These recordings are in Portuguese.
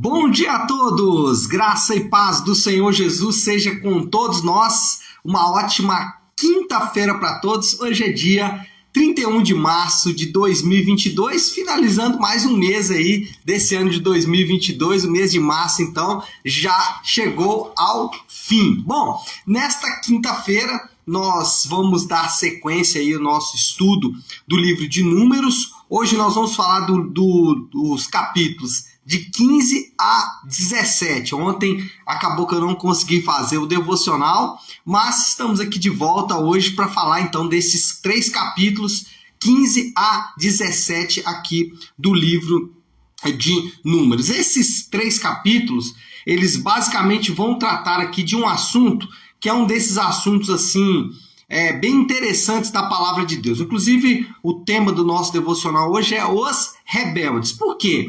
Bom dia a todos! Graça e paz do Senhor Jesus seja com todos nós. Uma ótima quinta-feira para todos. Hoje é dia 31 de março de 2022, finalizando mais um mês aí desse ano de 2022. O mês de março, então, já chegou ao fim. Bom, nesta quinta-feira nós vamos dar sequência aí ao nosso estudo do livro de Números. Hoje nós vamos falar dos capítulos de 15 a 17. Ontem acabou que eu não consegui fazer o devocional, mas estamos aqui de volta hoje para falar então desses 3 capítulos, 15 a 17 aqui do livro de Números. Esses 3 capítulos, eles basicamente vão tratar aqui de um assunto que é um desses assuntos assim, bem interessantes da palavra de Deus. Inclusive, o tema do nosso devocional hoje é os rebeldes. Por quê?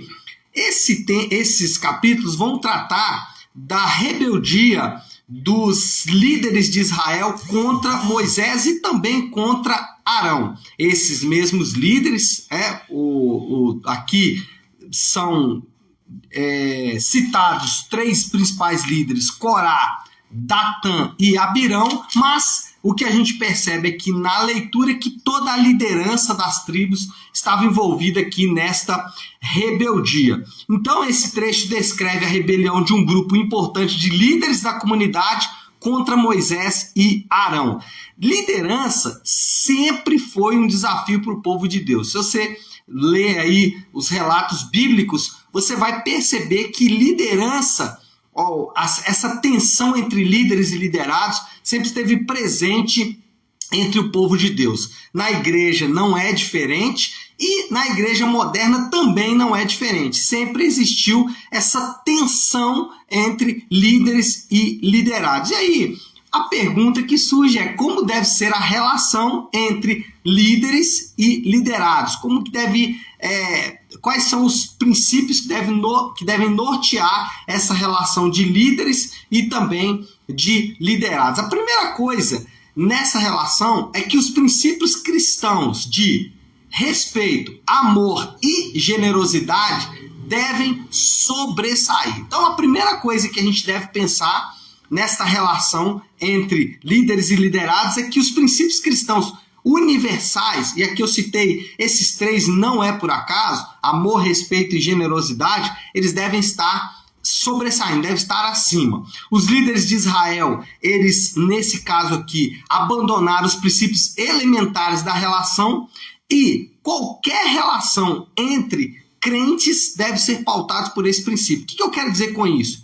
Esses capítulos vão tratar da rebeldia dos líderes de Israel contra Moisés e também contra Arão. Esses mesmos líderes, aqui são citados 3 principais líderes, Corá, Datã e Abirão, mas o que a gente percebe aqui na leitura é que toda a liderança das tribos estava envolvida aqui nesta rebeldia. Então esse trecho descreve a rebelião de um grupo importante de líderes da comunidade contra Moisés e Arão. Liderança sempre foi um desafio para o povo de Deus. Se você ler aí os relatos bíblicos, você vai perceber que liderança, essa tensão entre líderes e liderados sempre esteve presente entre o povo de Deus. Na igreja não é diferente e na igreja moderna também não é diferente. Sempre existiu essa tensão entre líderes e liderados. E aí, a pergunta que surge é como deve ser a relação entre líderes e liderados? Como que quais são os princípios que devem nortear essa relação de líderes e também de liderados? A primeira coisa nessa relação é que os princípios cristãos de respeito, amor e generosidade devem sobressair. Então, a primeira coisa que a gente deve pensar nesta relação entre líderes e liderados é que os princípios cristãos universais, e aqui eu citei esses 3 não é por acaso, amor, respeito e generosidade, eles devem estar sobressaindo, devem estar acima. Os líderes de Israel, eles, nesse caso aqui, abandonaram os princípios elementares da relação e qualquer relação entre crentes deve ser pautada por esse princípio. O que eu quero dizer com isso?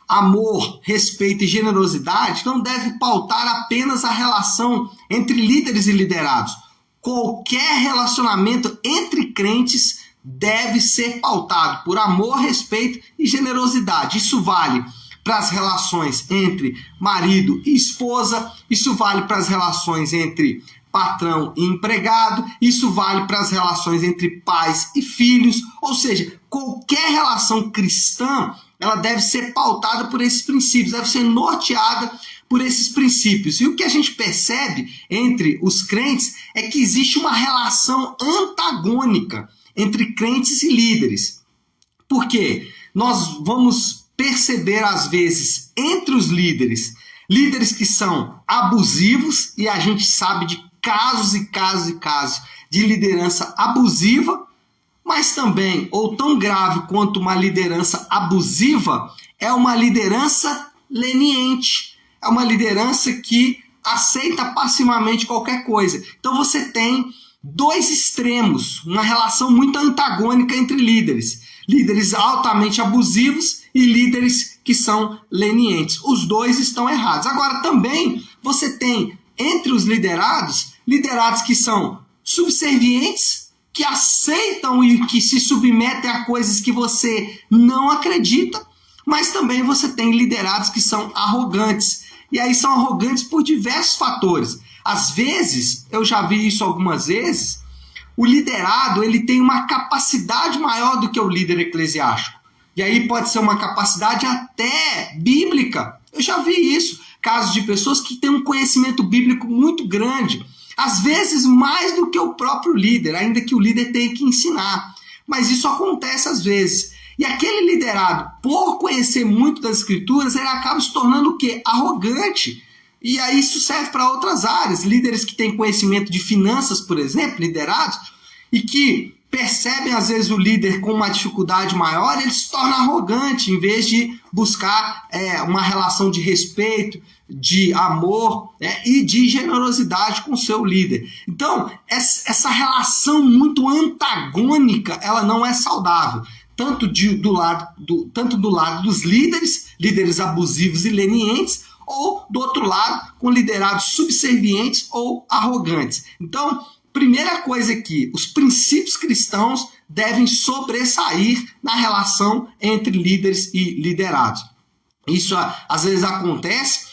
Amor, respeito e generosidade não deve pautar apenas a relação entre líderes e liderados. Qualquer relacionamento entre crentes deve ser pautado por amor, respeito e generosidade. Isso vale para as relações entre marido e esposa, isso vale para as relações entre patrão e empregado, isso vale para as relações entre pais e filhos, ou seja, qualquer relação cristã ela deve ser pautada por esses princípios, deve ser norteada por esses princípios. E o que a gente percebe entre os crentes é que existe uma relação antagônica entre crentes e líderes. Por quê? Nós vamos perceber, às vezes, entre os líderes que são abusivos, e a gente sabe de casos e casos e casos de liderança abusiva, mas também, ou tão grave quanto uma liderança abusiva, é uma liderança leniente. É uma liderança que aceita passivamente qualquer coisa. Então você tem 2 extremos, uma relação muito antagônica entre líderes. Líderes altamente abusivos e líderes que são lenientes. Os 2 estão errados. Agora também você tem entre os liderados que são subservientes, que aceitam e que se submetem a coisas que você não acredita, mas também você tem liderados que são arrogantes. E aí são arrogantes por diversos fatores. Às vezes, eu já vi isso algumas vezes, o liderado ele tem uma capacidade maior do que o líder eclesiástico. E aí pode ser uma capacidade até bíblica. Eu já vi isso. Casos de pessoas que têm um conhecimento bíblico muito grande. Às vezes mais do que o próprio líder, ainda que o líder tenha que ensinar. Mas isso acontece às vezes. E aquele liderado, por conhecer muito das escrituras, ele acaba se tornando o quê? Arrogante. E aí isso serve para outras áreas. Líderes que têm conhecimento de finanças, por exemplo, liderados, e que percebem às vezes o líder com uma dificuldade maior, ele se torna arrogante, em vez de buscar uma relação de respeito, de amor e de generosidade com o seu líder. Então, essa relação muito antagônica, ela não é saudável. Tanto do lado dos líderes abusivos e lenientes, ou do outro lado, com liderados subservientes ou arrogantes. Então, primeira coisa aqui, os princípios cristãos devem sobressair na relação entre líderes e liderados. Isso às vezes acontece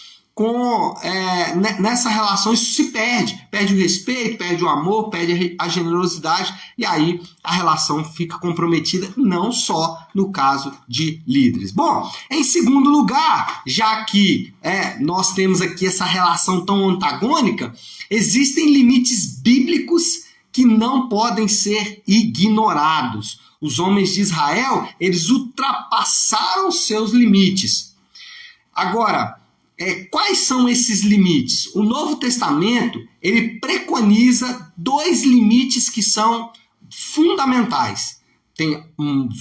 nessa relação, isso se perde o respeito, perde o amor, perde a generosidade, e aí a relação fica comprometida, não só no caso de líderes. Bom, em segundo lugar, já que nós temos aqui essa relação tão antagônica, existem limites bíblicos que não podem ser ignorados. Os homens de Israel, eles ultrapassaram seus limites. Agora, quais são esses limites? O Novo Testamento, ele preconiza 2 limites que são fundamentais. Tem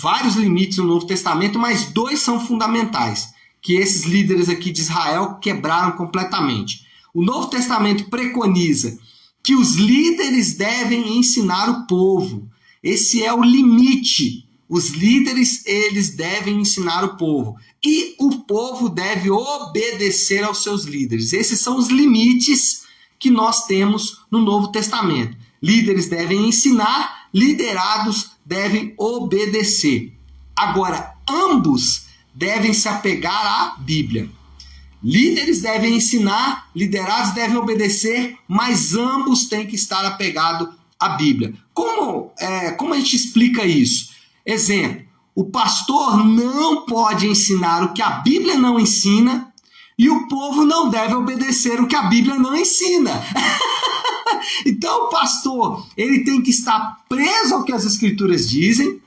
vários limites no Novo Testamento, mas 2 são fundamentais, que esses líderes aqui de Israel quebraram completamente. O Novo Testamento preconiza que os líderes devem ensinar o povo. Esse é o limite. Os líderes, eles devem ensinar o povo. E o povo deve obedecer aos seus líderes. Esses são os limites que nós temos no Novo Testamento. Líderes devem ensinar, liderados devem obedecer. Agora, ambos devem se apegar à Bíblia. Líderes devem ensinar, liderados devem obedecer, mas ambos têm que estar apegados à Bíblia. Como a gente explica isso? Exemplo, o pastor não pode ensinar o que a Bíblia não ensina e o povo não deve obedecer o que a Bíblia não ensina. Então o pastor, ele tem que estar preso ao que as Escrituras dizem,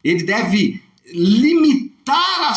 ele deve limitar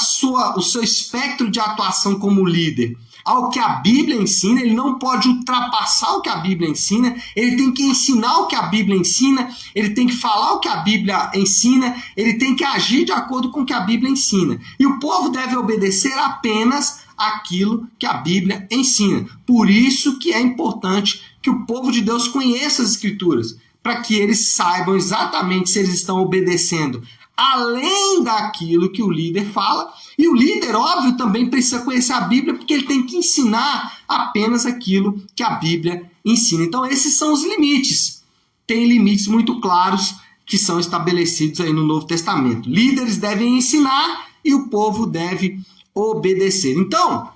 o seu espectro de atuação como líder ao que a Bíblia ensina, ele não pode ultrapassar o que a Bíblia ensina, ele tem que ensinar o que a Bíblia ensina, ele tem que falar o que a Bíblia ensina, ele tem que agir de acordo com o que a Bíblia ensina. E o povo deve obedecer apenas aquilo que a Bíblia ensina. Por isso que é importante que o povo de Deus conheça as Escrituras, para que eles saibam exatamente se eles estão obedecendo além daquilo que o líder fala. E o líder, óbvio, também precisa conhecer a Bíblia, porque ele tem que ensinar apenas aquilo que a Bíblia ensina. Então, esses são os limites. Tem limites muito claros que são estabelecidos aí no Novo Testamento. Líderes devem ensinar e o povo deve obedecer. Então,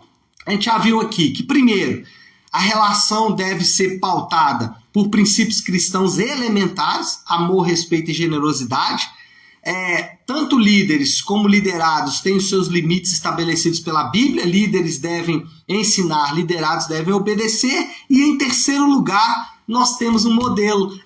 a gente já viu aqui que, primeiro, a relação deve ser pautada por princípios cristãos elementares, amor, respeito e generosidade. Tanto líderes como liderados têm os seus limites estabelecidos pela Bíblia. Líderes devem ensinar, liderados devem obedecer. E em terceiro lugar, nós temos um modelo.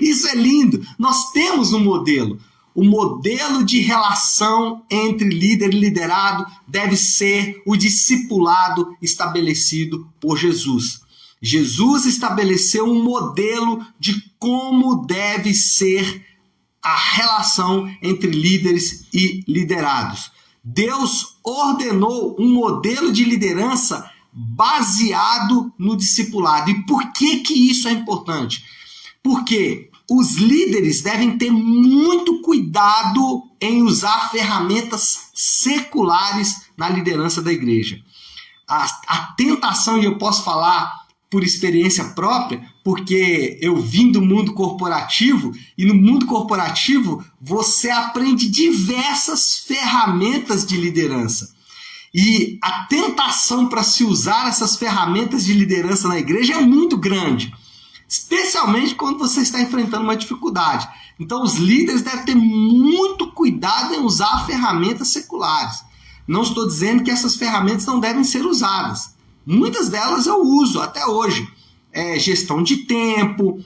Isso é lindo. Nós temos um modelo. O modelo de relação entre líder e liderado deve ser o discipulado estabelecido por Jesus. Jesus estabeleceu um modelo de como deve ser a relação entre líderes e liderados. Deus ordenou um modelo de liderança baseado no discipulado. E por que isso é importante? Porque os líderes devem ter muito cuidado em usar ferramentas seculares na liderança da igreja. A tentação, e eu posso falar por experiência própria, porque eu vim do mundo corporativo, e no mundo corporativo você aprende diversas ferramentas de liderança. E a tentação para se usar essas ferramentas de liderança na igreja é muito grande, especialmente quando você está enfrentando uma dificuldade. Então os líderes devem ter muito cuidado em usar ferramentas seculares. Não estou dizendo que essas ferramentas não devem ser usadas. Muitas delas eu uso até hoje. Gestão de tempo,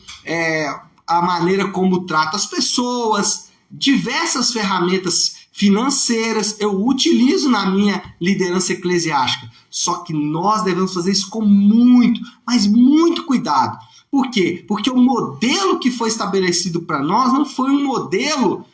a maneira como trato as pessoas, diversas ferramentas financeiras, eu utilizo na minha liderança eclesiástica. Só que nós devemos fazer isso com muito, mas muito cuidado. Por quê? Porque o modelo que foi estabelecido para nós não foi um modelo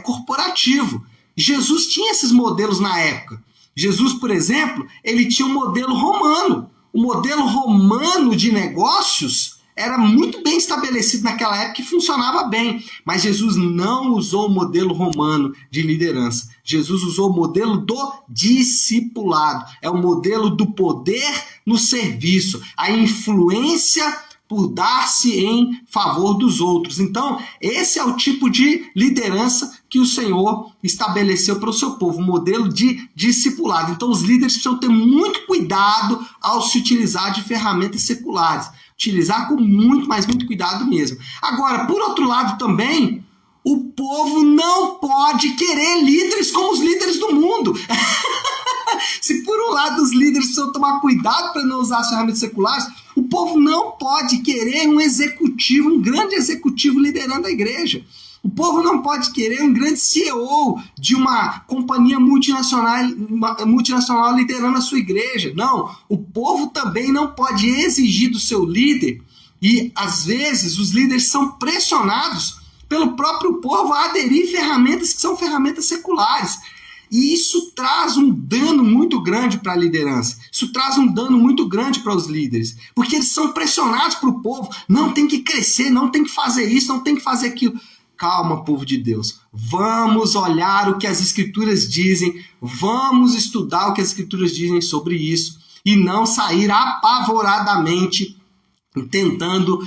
corporativo. Jesus tinha esses modelos na época. Jesus, por exemplo, ele tinha um modelo romano. O modelo romano de negócios era muito bem estabelecido naquela época e funcionava bem. Mas Jesus não usou o modelo romano de liderança. Jesus usou o modelo do discipulado. É o modelo do poder no serviço. A influência por dar-se em favor dos outros. Então, esse é o tipo de liderança que o Senhor estabeleceu para o seu povo, um modelo de discipulado. Então, os líderes precisam ter muito cuidado ao se utilizar de ferramentas seculares. Utilizar com muito, mas muito cuidado mesmo. Agora, por outro lado também, o povo não pode querer líderes como os líderes do mundo. Se por um lado os líderes precisam tomar cuidado para não usar as ferramentas seculares, o povo não pode querer um executivo, um grande executivo liderando a igreja. O povo não pode querer um grande CEO de uma companhia multinacional liderando a sua igreja. Não, o povo também não pode exigir do seu líder, e às vezes os líderes são pressionados pelo próprio povo a aderir ferramentas que são ferramentas seculares. E isso traz um dano muito grande para a liderança. Isso traz um dano muito grande para os líderes. Porque eles são pressionados para o povo. Não tem que crescer, não tem que fazer isso, não tem que fazer aquilo. Calma, povo de Deus. Vamos olhar o que as Escrituras dizem. Vamos estudar o que as Escrituras dizem sobre isso. E não sair apavoradamente tentando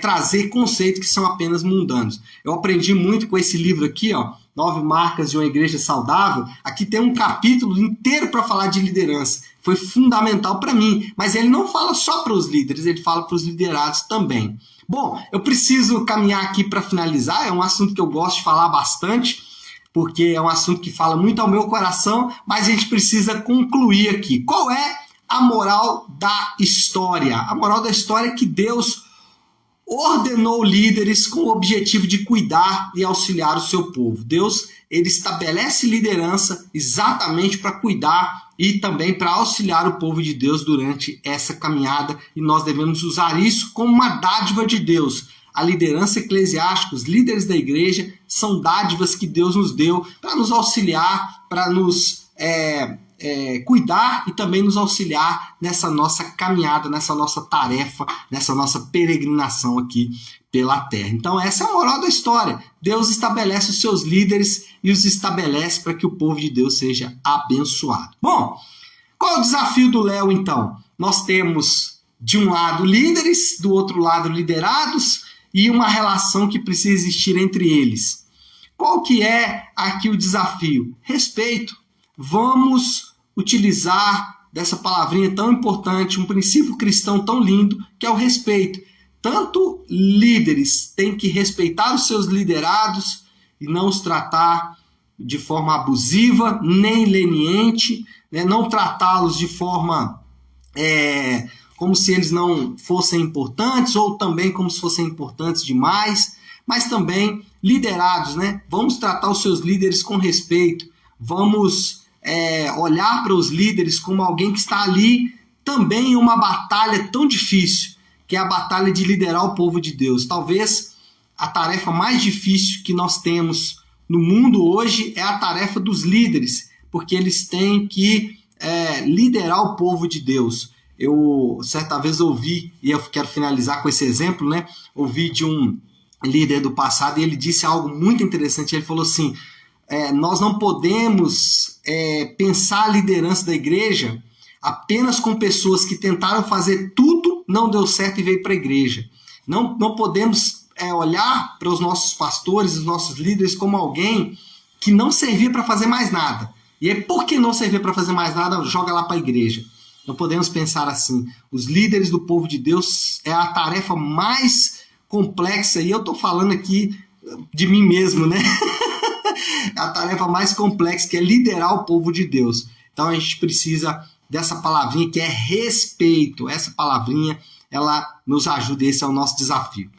trazer conceitos que são apenas mundanos. Eu aprendi muito com esse livro aqui, ó, 9 Marcas de uma Igreja Saudável. Aqui tem um capítulo inteiro para falar de liderança. Foi fundamental para mim, mas ele não fala só para os líderes, ele fala para os liderados também. Bom, eu preciso caminhar aqui para finalizar, é um assunto que eu gosto de falar bastante, porque é um assunto que fala muito ao meu coração, mas a gente precisa concluir aqui. Qual é a moral da história? A moral da história é que Deus ordenou líderes com o objetivo de cuidar e auxiliar o seu povo. Deus, ele estabelece liderança exatamente para cuidar e também para auxiliar o povo de Deus durante essa caminhada, e nós devemos usar isso como uma dádiva de Deus. A liderança eclesiástica, os líderes da igreja, são dádivas que Deus nos deu para nos auxiliar, para nos cuidar e também nos auxiliar nessa nossa caminhada, nessa nossa tarefa, nessa nossa peregrinação aqui pela terra. Então essa é a moral da história. Deus estabelece os seus líderes e os estabelece para que o povo de Deus seja abençoado. Bom, qual é o desafio do Léo então? Nós temos de um lado líderes, do outro lado liderados, e uma relação que precisa existir entre eles. Qual que é aqui o desafio? Respeito. Vamos utilizar dessa palavrinha tão importante, um princípio cristão tão lindo, que é o respeito. Tanto líderes têm que respeitar os seus liderados e não os tratar de forma abusiva, nem leniente, né? Não tratá-los de forma como se eles não fossem importantes, ou também como se fossem importantes demais, mas também liderados, né? Vamos tratar os seus líderes com respeito, vamos olhar para os líderes como alguém que está ali também em uma batalha tão difícil, que é a batalha de liderar o povo de Deus. Talvez a tarefa mais difícil que nós temos no mundo hoje é a tarefa dos líderes, porque eles têm que liderar o povo de Deus. Eu certa vez ouvi, e eu quero finalizar com esse exemplo, né? Ouvi de um líder do passado e ele disse algo muito interessante. Ele falou assim: nós não podemos pensar a liderança da igreja apenas com pessoas que tentaram fazer tudo, não deu certo e veio para a igreja. Não podemos olhar para os nossos pastores, os nossos líderes, como alguém que não servia para fazer mais nada. E aí, por que não servia para fazer mais nada, joga lá para a igreja. Não podemos pensar assim. Os líderes do povo de Deus é a tarefa mais complexa, e eu estou falando aqui de mim mesmo, né? A tarefa mais complexa, que é liderar o povo de Deus. Então a gente precisa dessa palavrinha que é respeito. Essa palavrinha, ela nos ajuda, esse é o nosso desafio.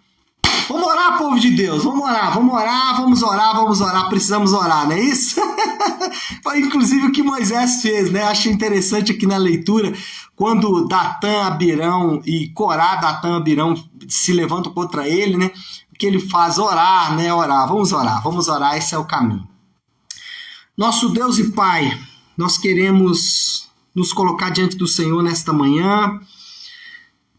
Vamos orar, povo de Deus, vamos orar, precisamos orar, não é isso? Foi inclusive o que Moisés fez, né? Achei interessante aqui na leitura, quando Datã, Abirão e Corá, Datã, Abirão se levantam contra ele, né? O que ele faz? Orar, né? Vamos orar, esse é o caminho. Nosso Deus e Pai, nós queremos nos colocar diante do Senhor nesta manhã,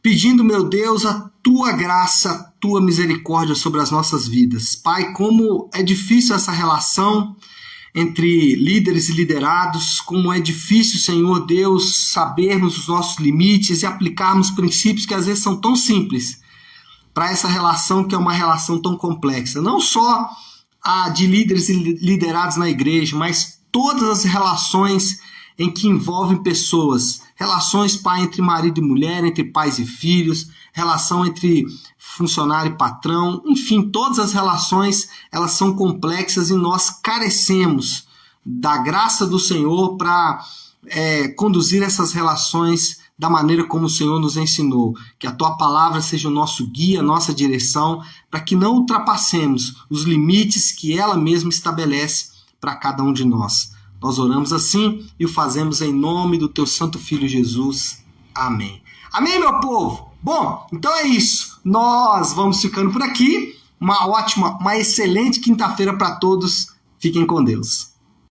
pedindo, meu Deus, a tua graça, a tua misericórdia sobre as nossas vidas. Pai, como é difícil essa relação entre líderes e liderados, como é difícil, Senhor Deus, sabermos os nossos limites e aplicarmos princípios que às vezes são tão simples para essa relação que é uma relação tão complexa. Não só a de líderes e liderados na igreja, mas todas as relações em que envolvem pessoas, relações, pai, entre marido e mulher, entre pais e filhos, relação entre funcionário e patrão, enfim, todas as relações, elas são complexas e nós carecemos da graça do Senhor para conduzir essas relações da maneira como o Senhor nos ensinou. Que a tua palavra seja o nosso guia, a nossa direção, para que não ultrapassemos os limites que ela mesma estabelece para cada um de nós. Nós oramos assim e o fazemos em nome do teu santo Filho Jesus. Amém. Amém, meu povo? Bom, então é isso. Nós vamos ficando por aqui. Uma excelente quinta-feira para todos. Fiquem com Deus.